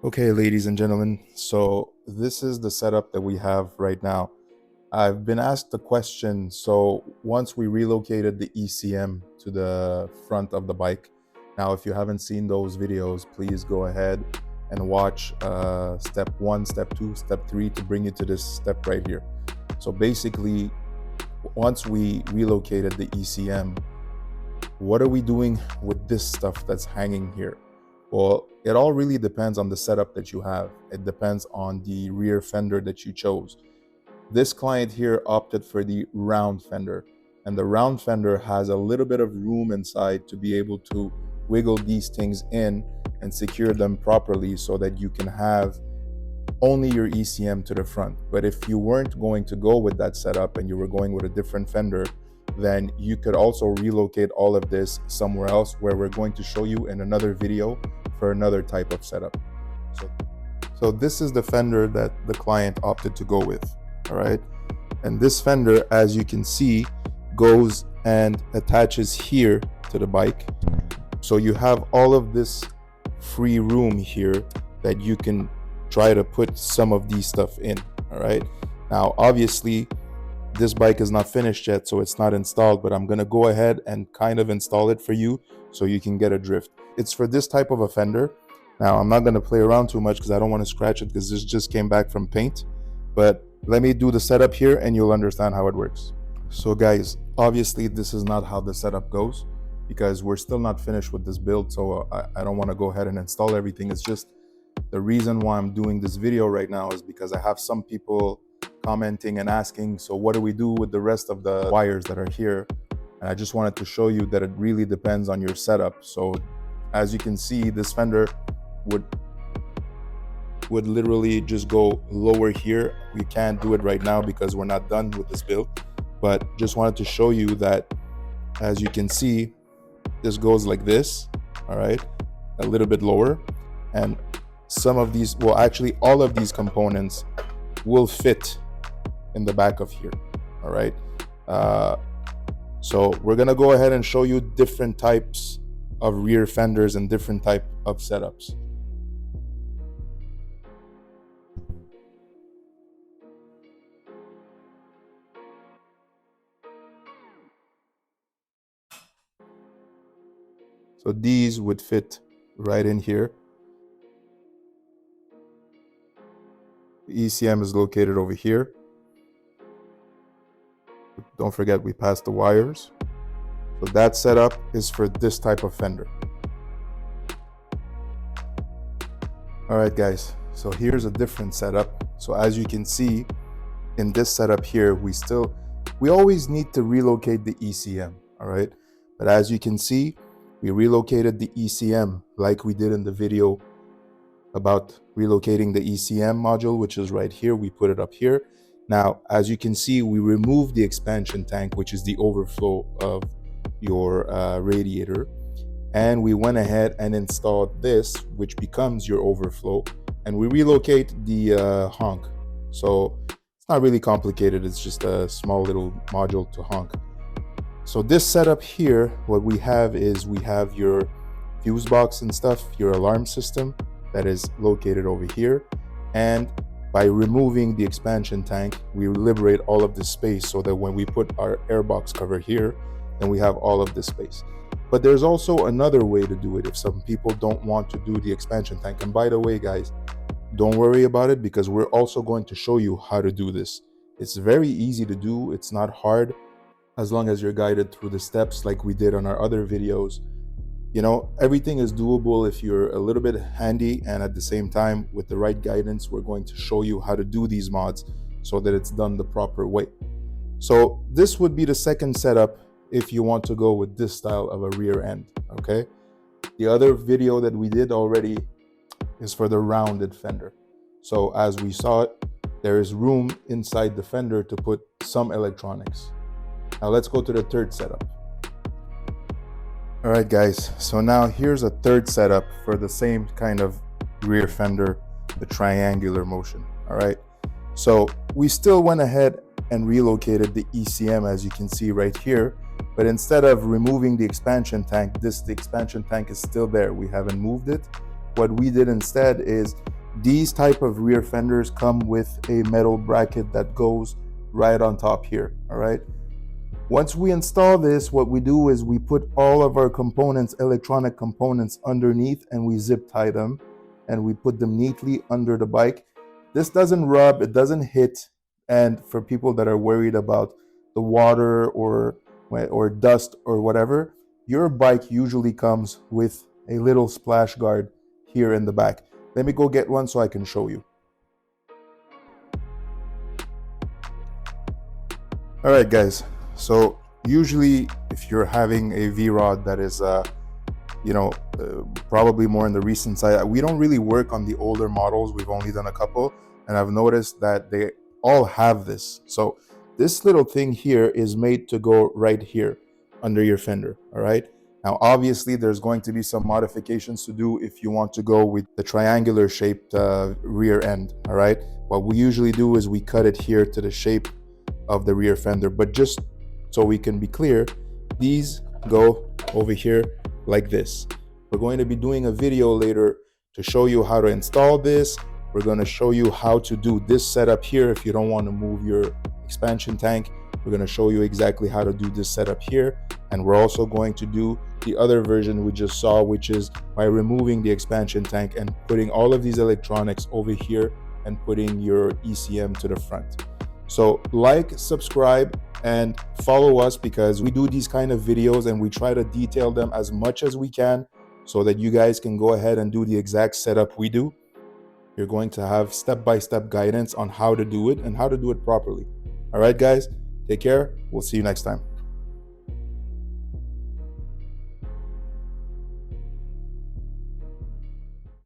Okay, ladies and gentlemen, so this is the setup that we have right now. I've been asked the question, so once we relocated the ECM to the front of the bike, now if you haven't seen those videos, please go ahead and watch step 1, step 2, step 3 to bring you to this step right here. So basically, once we relocated the ECM, what are we doing with this stuff that's hanging here? Well, it all really depends on the setup that you have. It depends on the rear fender that you chose. This client here opted for the round fender, and the round fender has a little bit of room inside to be able to wiggle these things in and secure them properly so that you can have only your ECM to the front. But if you weren't going to go with that setup and you were going with a different fender, then you could also relocate all of this somewhere else, where we're going to show you in another video for another type of setup. So this is the fender that the client opted to go with, all right? And this fender, as you can see, goes and attaches here to the bike. So you have all of this free room here that you can try to put some of these stuff in, all right? Now, obviously, this bike is not finished yet, so it's not installed, but I'm gonna go ahead and kind of install it for you so you can get a drift. It's for this type of a fender. Now, I'm not gonna play around too much because I don't wanna scratch it because this just came back from paint, but let me do the setup here and you'll understand how it works. So guys, obviously this is not how the setup goes because we're still not finished with this build, so I don't wanna go ahead and install everything. It's just the reason why I'm doing this video right now is because I have some people commenting and asking, so what do we do with the rest of the wires that are here? And I just wanted to show you that it really depends on your setup. So as you can see, this fender would literally just go lower here. We can't do it right now because we're not done with this build, but just wanted to show you that, as you can see, this goes like this, all right, a little bit lower, and some of these, well, actually all of these components will fit in the back of here, all right? So we're gonna go ahead and show you different types of rear fenders and different type of setups. So these would fit right in here. The ECM is located over here. Don't forget, we passed the wires. So that setup is for this type of fender. All right, guys, so here's a different setup. So as you can see, in this setup here, we always need to relocate the ECM, all right? But as you can see, we relocated the ECM like we did in the video about relocating the ECM module, which is right here. We put it up here. Now, as you can see, we removed the expansion tank, which is the overflow of your radiator. And we went ahead and installed this, which becomes your overflow. And we relocate the honk. So it's not really complicated. It's just a small little module to honk. So this setup here, what we have is we have your fuse box and stuff, your alarm system that is located over here. And by removing the expansion tank, we liberate all of this space so that when we put our airbox cover here, then we have all of this space. But there's also another way to do it if some people don't want to do the expansion tank. And by the way, guys, don't worry about it because we're also going to show you how to do this. It's very easy to do. It's not hard as long as you're guided through the steps like we did on our other videos. You know, everything is doable if you're a little bit handy, and at the same time, with the right guidance, we're going to show you how to do these mods so that it's done the proper way. So this would be the second setup if you want to go with this style of a rear end, okay? The other video that we did already is for the rounded fender. So as we saw it, there is room inside the fender to put some electronics. Now let's go to the third setup. All right, guys, so now here's a third setup for the same kind of rear fender, the triangular motion. All right, so we still went ahead and relocated the ECM, as you can see right here, but instead of removing the expansion tank, the expansion tank is still there. We haven't moved it. What we did instead is these type of rear fenders come with a metal bracket that goes right on top here. All right, once we install this, what we do is we put all of our components, electronic components, underneath, and we zip tie them and we put them neatly under the bike. This doesn't rub, it doesn't hit. And for people that are worried about the water or dust or whatever, your bike usually comes with a little splash guard here in the back. Let me go get one so I can show you. All right, guys. So usually if you're having a V-Rod that is, probably more in the recent side, we don't really work on the older models. We've only done a couple, and I've noticed that they all have this. So this little thing here is made to go right here under your fender, all right? Now, obviously, there's going to be some modifications to do if you want to go with the triangular shaped rear end, all right? What we usually do is we cut it here to the shape of the rear fender, but just so we can be clear, these go over here like this. We're going to be doing a video later to show you how to install this. We're going to show you how to do this setup here if you don't want to move your expansion tank. We're going to show you exactly how to do this setup here. And we're also going to do the other version we just saw, which is by removing the expansion tank and putting all of these electronics over here and putting your ECM to the front. So like, subscribe, and follow us because we do these kind of videos and we try to detail them as much as we can so that you guys can go ahead and do the exact setup we do. You're going to have step-by-step guidance on how to do it and how to do it properly. All right, guys, take care. We'll see you next time.